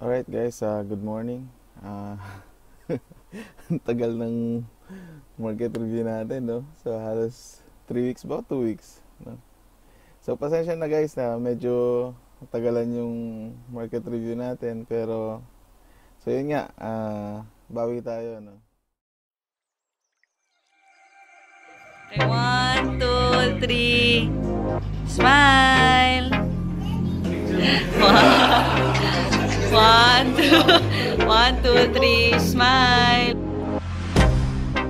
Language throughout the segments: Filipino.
Alright guys, good morning. Ah, ang tagal ng market review natin, no? So halos 3 weeks ba? 2 weeks, no? So pasensya na guys na medyo tagalan yung market review natin. Pero, so yun nga, bawi tayo, no? One, two, three, smile. One, two, one, two, three, smile.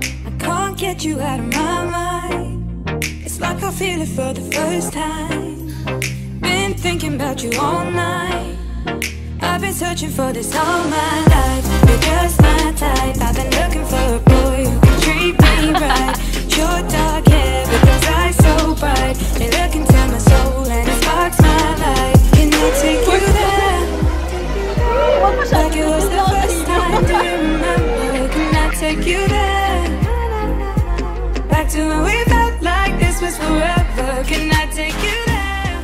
I can't get you out of my mind. It's like I feel it for the first time. Been thinking about you all night. I've been searching for this all my life. You're just my type. I've been looking for a boy who can treat me right. Your dark hair, but those eyes so bright. They look into my soul and it sparks my life. Can I take you there? Like it was the first time. Do you remember? Can I take you there? Back to when we felt like this was forever. Can I take you there?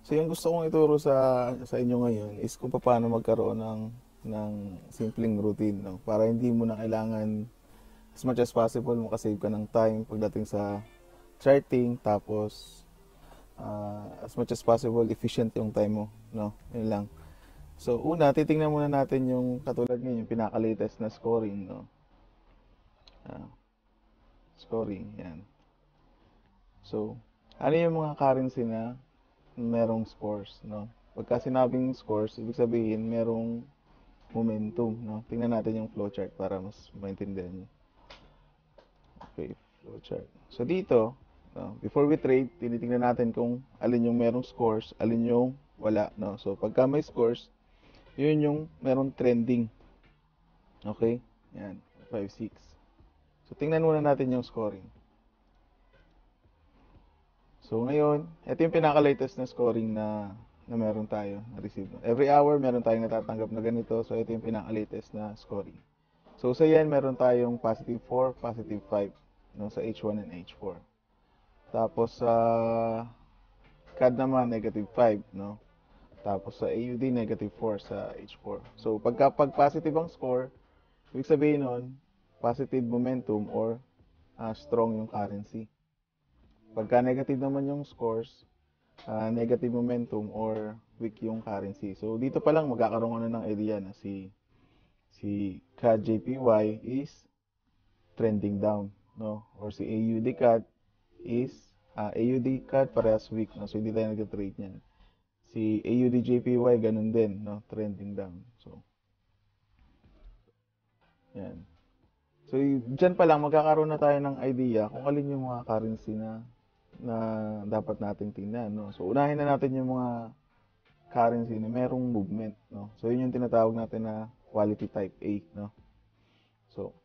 So yung gusto kong ituro sa inyo ngayon is kung paano magkaroon ng simpleng routine, no? Para hindi mo na kailangan as much as possible makasave ka ng time pagdating sa charting, tapos as much as possible efficient yung time mo, no? Yun lang. So una, titingnan muna natin yung katulad ngayon, yung pinaka-latest na scoring, no? Scoring, yan. So, ano yung mga currency na merong scores, no? Pagka sinabing scores, ibig sabihin merong momentum, no? Tingnan natin yung flowchart para mas maintindihan niyo. Okay, flowchart. So dito, no, before we trade, tinitingnan natin kung alin yung merong scores, alin yung wala, no? So pagka may scores, yun yung merong trending. Okay? Yan, 5, 6. So tingnan muna natin yung scoring. So ngayon, ito yung pinaka-latest na scoring na meron tayo na receive. Every hour, meron tayong natatanggap na ganito. So ito yung pinaka-latest na scoring. So sa yan, meron tayong positive 4, positive 5, no, sa H1 and H4. Tapos sa CAD naman, negative 5, no? Tapos sa AUD, negative 4 sa H4. So pag positive ang score, ibig sabihin nun, positive momentum or strong yung currency. Pagka negative naman yung scores, negative momentum or weak yung currency. So dito pa lang magkakaroon ka na ng idea na si CAD JPY is trending down, no? Or si AUD CAD is AUD CAD parehas weak, no? So hindi tayo nag-trade niyan. Si AUD JPY ganun din, no? Trending down. So yan. So diyan pa lang magkakaroon na tayo ng idea kung alin yung mga currency na dapat nating tingnan, no? So unahin na natin yung mga currency na merong movement, no? So yun yung tinatawag natin na quality type A, no? So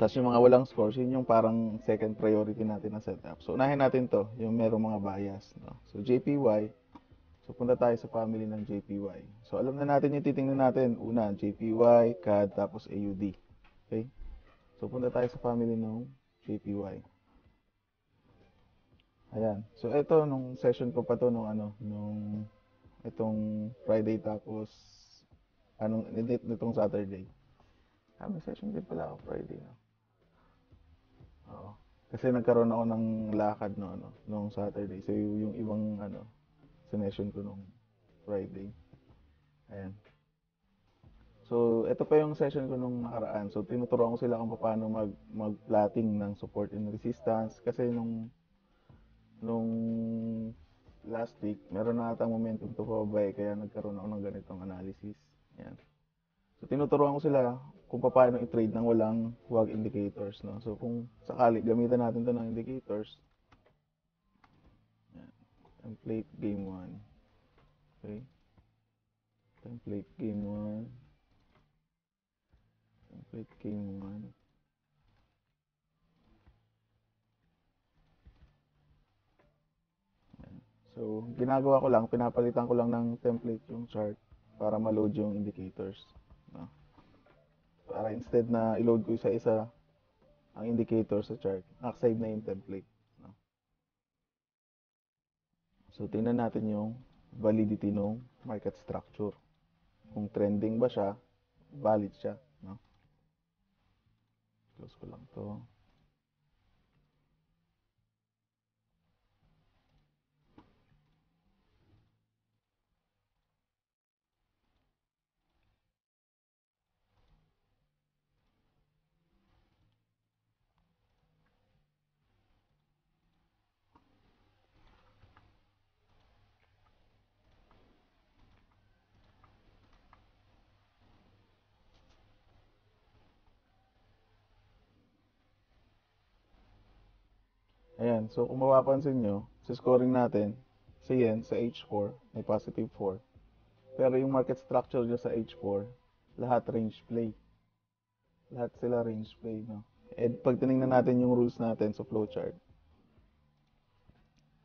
tapos yung mga walang scores, yun yung parang second priority natin na setup. So unahin natin to, yung merong mga bias, no? So JPY, so punta tayo sa family ng JPY. So alam na natin yung titingnan natin. Una, JPY, CAD, tapos AUD. Okay? So punta tayo sa family ng JPY. Ayan. So ito nung session ko pa to nung itong Friday, tapos nitong Saturday. May session din pala ako Friday, no? Oo. Kasi nagkaroon ako ng lakad nung Saturday. So yung ibang session ko nung Friday. Ayan. So ito pa yung session ko nung nakaraan. So tinuturuan ko sila kung paano mag-plotting ng support and resistance kasi nung last week, meron na atang momentum to pababa, kaya nagkaroon ako ng ganitong analysis. Yan. So tinuturuan ko sila kung paano i-trade ng walang huwag indicators, no? So kung sakali gamitan natin 'to ng indicators. Yan. Template game 1. Okay? Template game 1. Template game 1. So, ginagawa ko lang, pinapalitan ko lang ng template yung chart para ma-load yung indicators, no? Para instead na i-load ko isa-isa ang indicator sa chart, nakasave na yung template, no? So, tingnan natin yung validity ng market structure. kung trending ba siya, valid siya, no? Close ko lang to. Ayan, so kung mapapansin nyo, sa scoring natin, sa yen, sa H4, may positive 4. Pero yung market structure nyo sa H4, lahat range play. Lahat sila range play, no? And pag tinignan natin yung rules natin sa flowchart,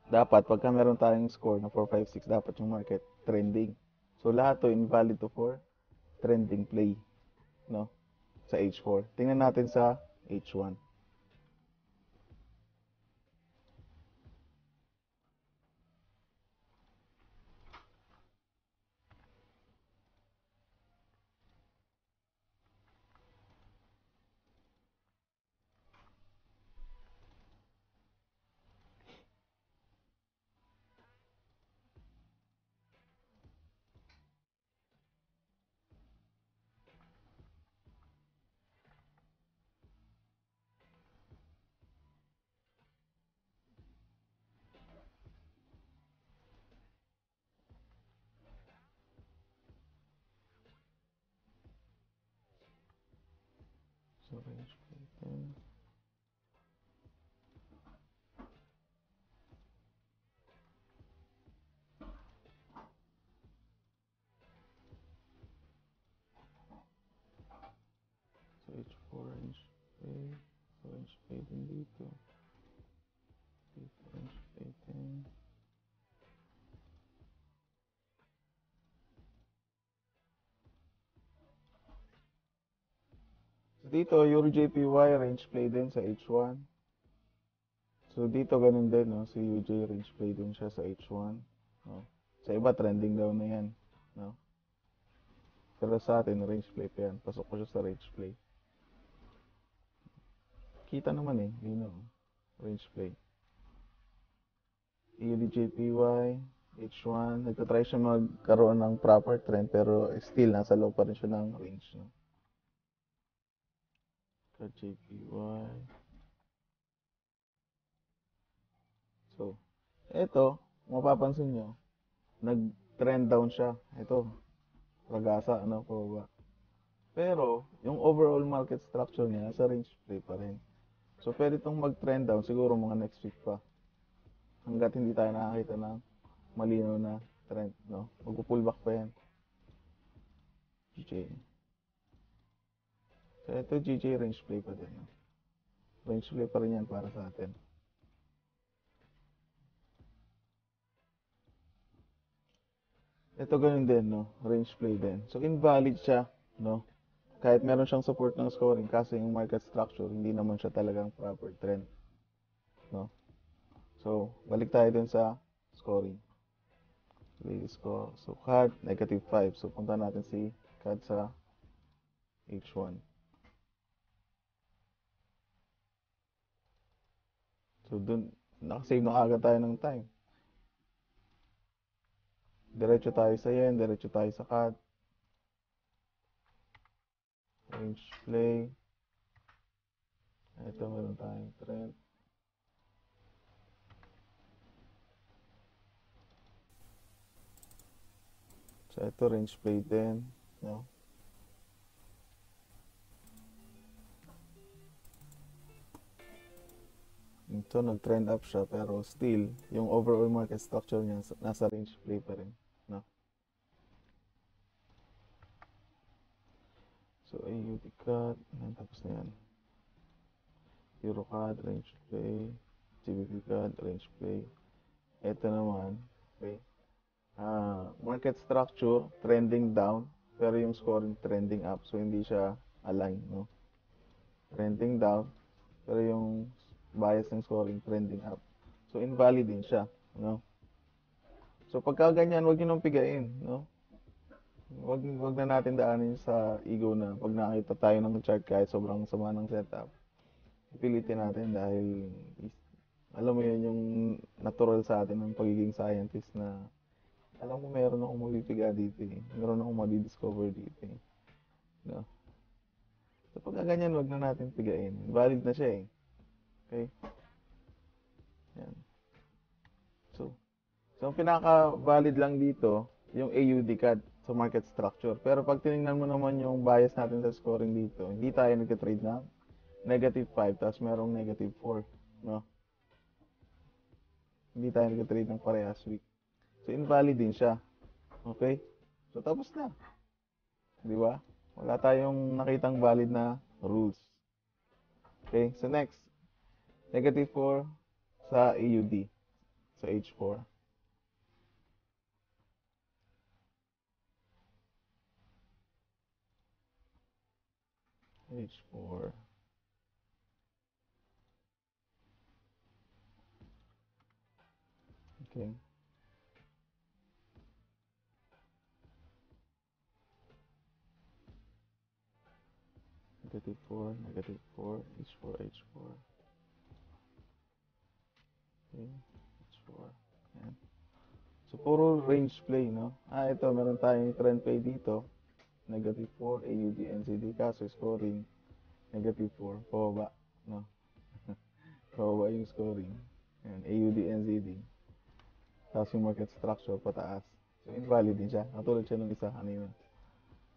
dapat pagka meron tayong score na 4, 5, 6, dapat yung market trending. So lahat to invalid to for trending play, no? Sa H4. Tingnan natin sa H1. So range play din. So H4 range play. So range play din dito. Dito range play din. So dito, Euro JPY range play din sa H1. So dito ganun din, no? Si UJ range play din siya sa H1. No? Sa iba, trending daw na yan. No? Pero sa atin, range play pa yan. Pasok ko siya sa range play. Kita naman eh, lino. Range play. EUDJPY, H1. Nagtatry siya magkaroon ng proper trend pero still nasa low pa rin siya ng range. No? JPY. So, eto, mapapansin nyo, nag-trend down siya. Ito, ragasa, ano, pababa. Pero, yung overall market structure niya, nasa range play pa rin. So, pwede itong mag-trend down, siguro mga next week pa. Hanggat hindi tayo nakakita ng malinaw na trend, no? Mag-pullback pa yan. GJ. So, ito, GJ range play pa din. No? Range play pa rin yan para sa atin. Ito ganun din, no? Range play din. So, invalid siya, no? Kahit meron siyang support ng scoring, kasi yung market structure, hindi naman siya talagang proper trend, no? So, balik tayo dun sa scoring. Latest score. So, CAD, negative 5. So, punta natin si CAD sa H1. So, dun, nakasave na agad tayo ng time. Diretso tayo sa yen, diretso tayo sa CAD. Range play. Ito, meron tayong trend. So, ito range play din, no? Ito, nag-trend up siya, pero still, yung overall market structure niya, nasa range play pa rin, no? So, AUD CAD, tapos na yan. Euro CAD, range play. GBP CAD, range play. Ito naman, okay. Market structure, trending down, pero yung scoring trending up, so hindi siya aligned, no? Trending down, pero yung bias ng scoring trending up. So, invalid din siya, no? So, pagka ganyan, huwag nyo nang pigain, no? wag na natin daanin sa ego na pag nakita tayo ng chart kahit sobrang sama ng setup, pilitin natin dahil alam mo yun yung natural sa atin ng pagiging scientist na alam ko meron akong mapipiga dito eh. Meron akong madidiscover dito eh. No? So pagka ganyan, wag na natin pigain. Valid na siya eh. Okay? Yan. So ang pinaka-valid lang dito, yung AUD CAD sa market structure. Pero pag tinignan mo naman yung bias natin sa scoring dito, hindi tayo nag-trade ng -5 tapos merong -4. No? Hindi tayo nag-trade ng parehas week. So invalid din siya. Okay? So tapos na. Di ba? Wala tayong nakitang valid na rules. Okay? So next, -4 sa AUD. Sa H4. H4. Okay. -4, -4, H4, H4. Okay, H4. Yan. So, puro range play, no? Ito, meron tayong trend play dito. -4, AUD, NCD. Kaso, scoring, -4. Pababa, no? Pababa yung scoring. Yan, AUD, NCD. Tapos yung market structure, pataas. So, invalid din siya. Katulad siya ng isa kanina.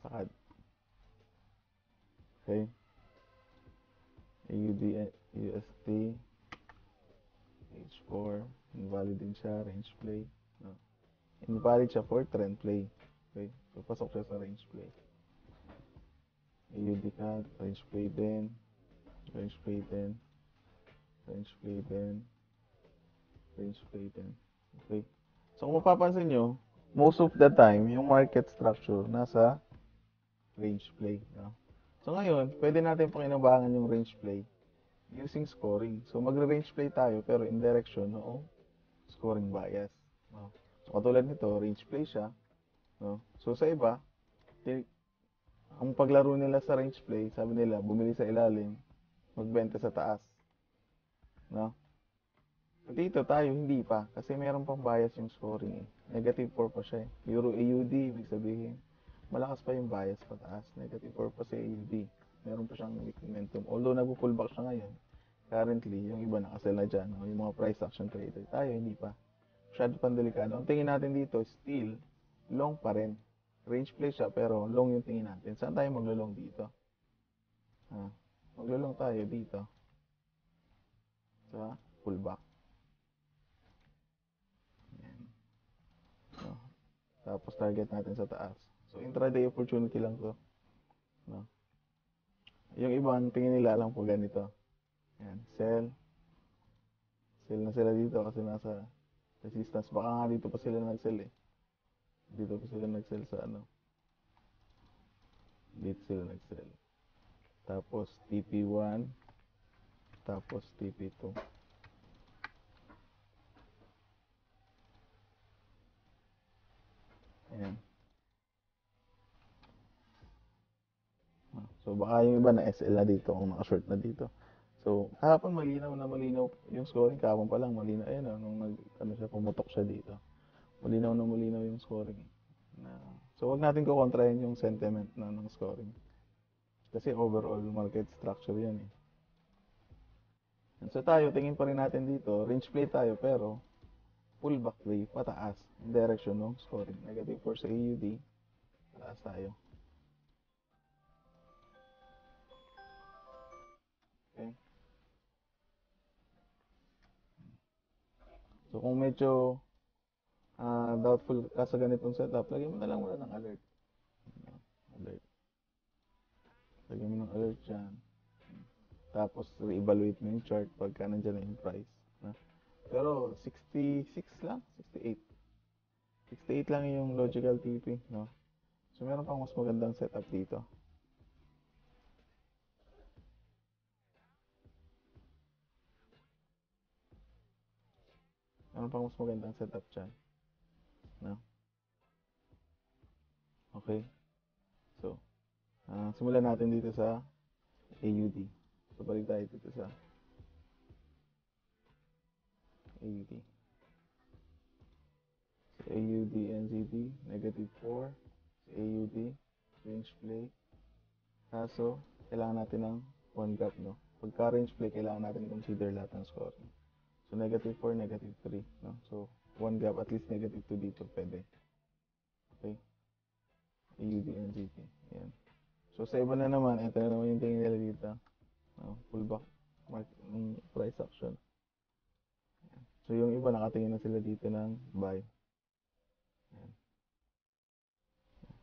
Sakad. Okay? AUD, USD, H4, invalid din siya, range play. No? Invalid siya for trend play. Okay? So, pasok siya sa range play. AUD CAD, range play din, range play din, range play din, range play din. Okay? So, kung mapapansin nyo, most of the time, yung market structure nasa range play. No? So, ngayon, pwede natin pakinabangan yung range play using scoring. So, magre-range play tayo pero in direction noong scoring bias. No? So, katulad nito, range play siya. No? So, sa iba, ang paglaro nila sa range play, sabi nila, bumili sa ilalim, magbenta sa taas. No? Dito tayo, hindi pa. Kasi meron pang bias yung scoring eh. -4 pa siya eh. Euro AUD, ibig sabihin, malakas pa yung bias pataas. -4 pa sa AUD. Meron pa siyang weak momentum. Although nagpo-pullback siya ngayon, currently, yung iba nakasell na dyan, no? Yung mga price action trader. Tayo, hindi pa. Masyado pang delikado. Ang tingin natin dito, still, long pa rin. Range play siya, pero long yung tingin natin. Saan tayo maglo-long dito? Maglo-long tayo dito. Sa pullback. Yan. No? Tapos target natin sa taas. So, intraday opportunity lang to. No? Yung iba, ang tingin nila lang po ganito. Yan, sell. Sell na sila dito kasi nasa resistance. Baka nga dito pa sila nag-sell eh. Dito pa sila nag-sell sa ano. Dito sila nag-sell. Tapos TP1. Tapos TP2. Ayan. So baka yung iba na SL na dito kung naka-short na dito. So kahapon malinaw na malinaw yung scoring. Kahapon pa lang malinaw. Ayan nung ano siya, pumutok siya dito. Malinaw na malinaw yung scoring. So wag natin kukontrahin yung sentiment na ng scoring. Kasi overall market structure yan eh. So tayo, tingin pa rin natin dito, range play tayo pero pullback play, pataas. In direction ng scoring. -4 sa AUD, pataas tayo. Okay. So kung medyo doubtful ka sa ganitong setup, lagyan mo na lang muna ng alert. Alert. Lagyan mo ng alert dyan. Tapos re-evaluate mo yung chart pagka nandiyan na yung price. Pero 66 lang, 68. 68 lang yung logical TP, no? So meron pang mas magandang setup dito. Meron pang mas magandang setup dyan. No? Okay? So, simulan natin dito sa AUD. So, balik tayo dito sa AUD. So, AUD, NZD, -4. Sa AUD, range play. Kaso, kailangan natin ng 1 gap, no? Pagka range play, kailangan natin consider lahat ng scoring. So, -4, -3, no? So, 1 gap, at least -2 dito, pwede. Okay? AUD, NZD. Yan. So, sa iba na naman, ito na naman yung tingin nila dito. Pullback, price action. Yan. So, yung iba, nakatingin na sila dito ng buy. Yan.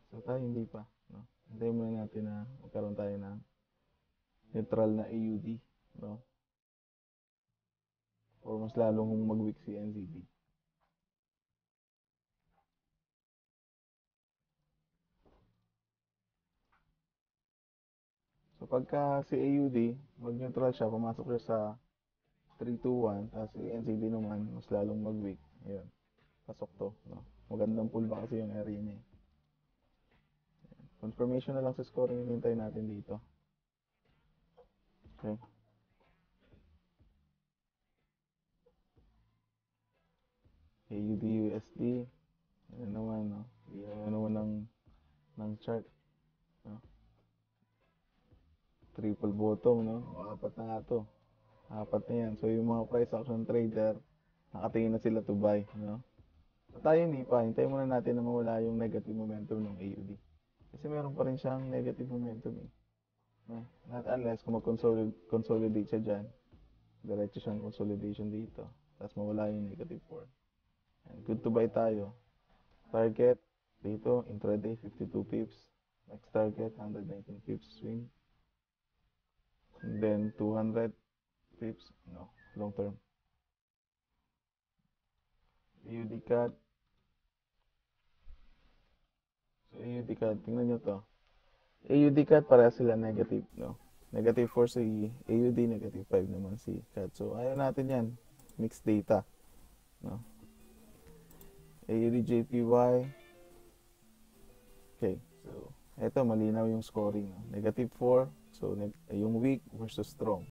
So, tayo hindi pa, no? Hintayin muna natin na magkaroon tayo ng neutral na AUD, no? Or mas lalong mag-weak si NZD. So, pagka si AUD, mag-neutral siya, pumasok siya sa 321, tapos si NZD naman, mas lalong mag-weak. Ayun, pasok to, no? Magandang pullback kasi yung area niya. Confirmation na lang sa scoring yung hintayin natin dito. Okay. AUD USD. Ano naman, no? Ano naman ng chart. No? Triple bottom, no? Apat na nga to. Apat na yan. So, yung mga price action trader, nakatingin na sila to buy, no? So, tayo hindi pa. Hintayin muna natin na mawala yung negative momentum ng AUD. Kasi meron pa rin siyang negative momentum, eh. No? Not unless kung mag-consolidate siya dyan, diretso siyang consolidation dito. Tapos mawala yung negative 4. And good to buy tayo. Target dito, intraday 52 pips. Next target 119 pips swing. And then 200 pips, no, long term. AUD cut. So AUD cut, tingnan nyo to. AUD cut para sila negative, no. Negative 4 si AUD, negative 5 naman si cut. So ayaw natin yan. Mixed data, no. AUD JPY. Okay, so eto malinaw yung scoring, no? Negative 4, so yung weak versus strong.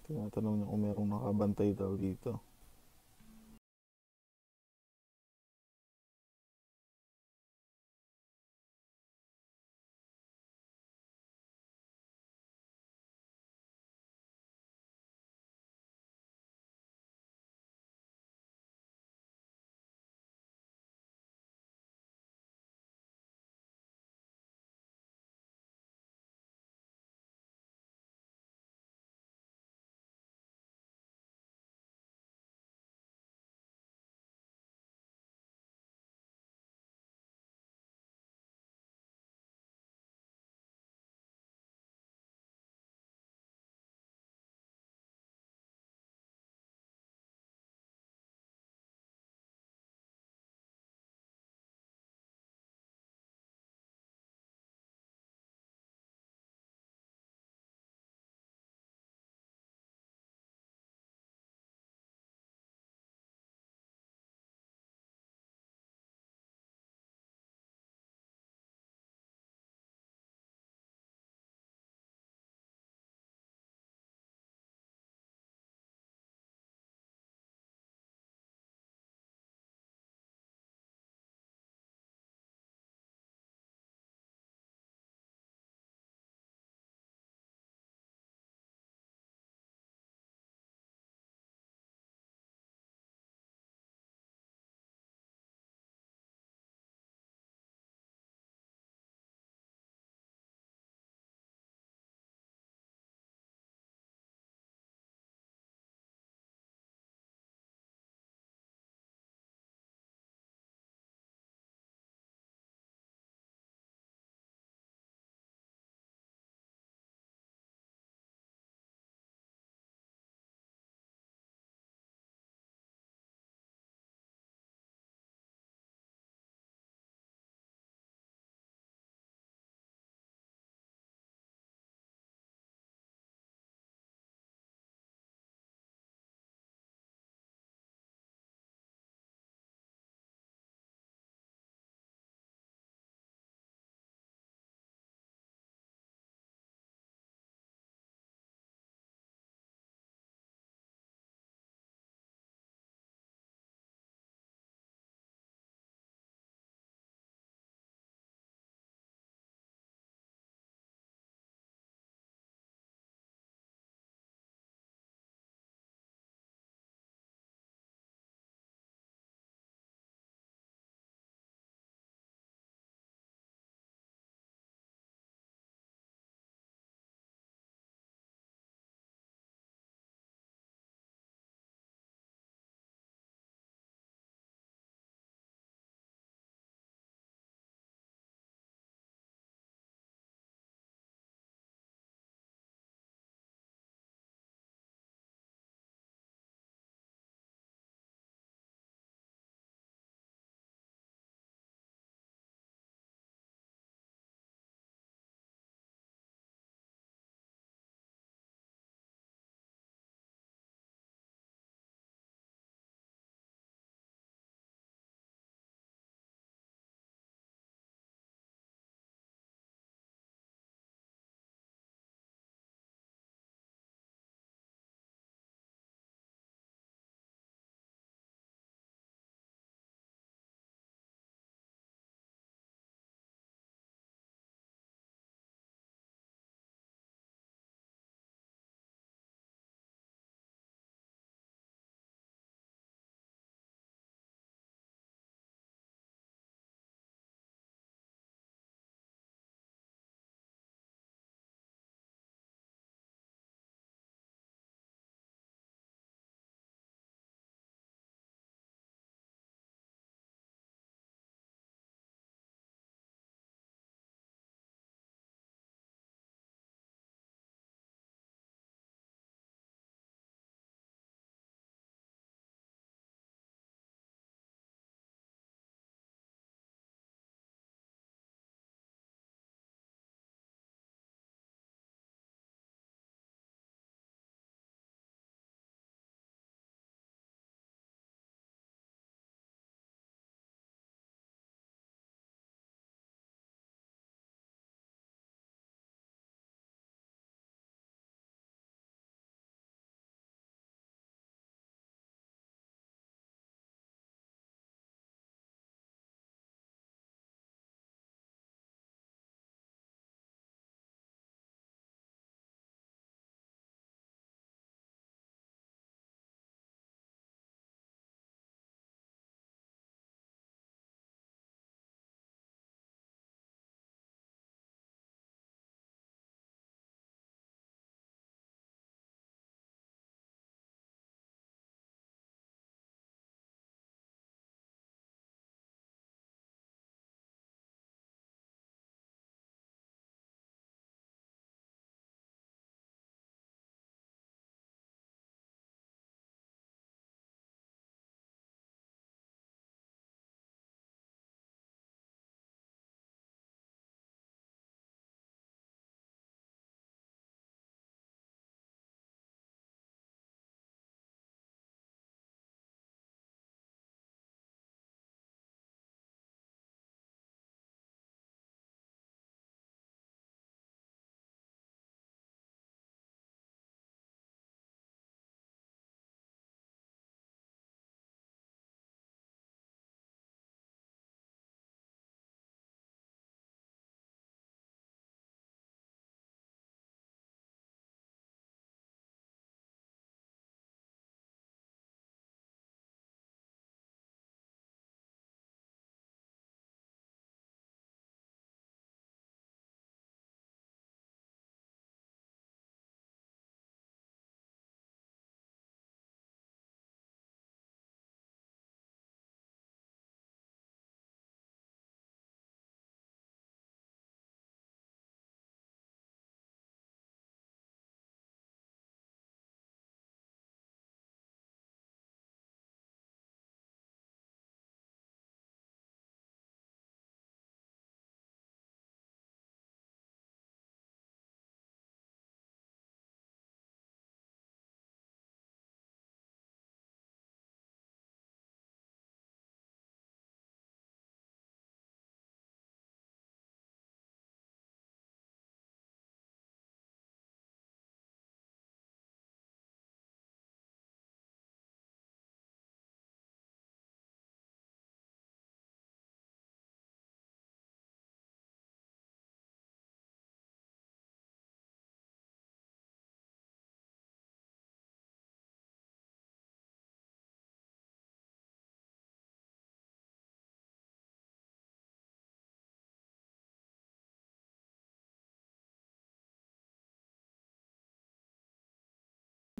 Tinatanong niya kung merong nakabantay daw dito.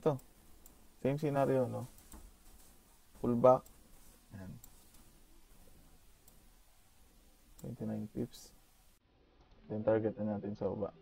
to. Same scenario, no? Pull back. Yan. 29 pips. Then target na natin sa baba.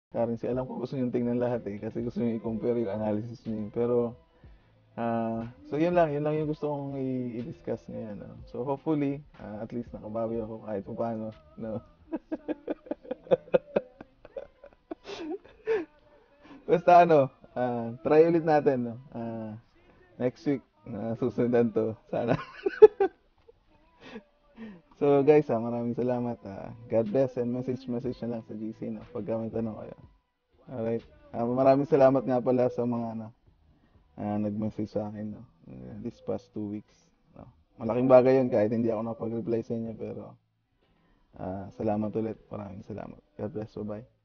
Currency. Alam ko gusto nyo tingnan lahat eh, kasi gusto nyo i-compare yung analysis nyo. Pero, so yun lang yung gusto kong i-discuss ngayon. No? So hopefully, at least nakabawi ako kahit paano. No? Basta try ulit natin. No? Next week, susundan to. Sana. So guys, maraming salamat. God bless and message na lang sa GC no, pagka may tanong kayo. Alright. Maraming salamat nga pala sa mga nag-message sa akin no, this past 2 weeks. No. Malaking bagay yun kahit hindi ako nakapag-reply sa inyo pero salamat ulit. Maraming salamat. God bless. Bye-bye.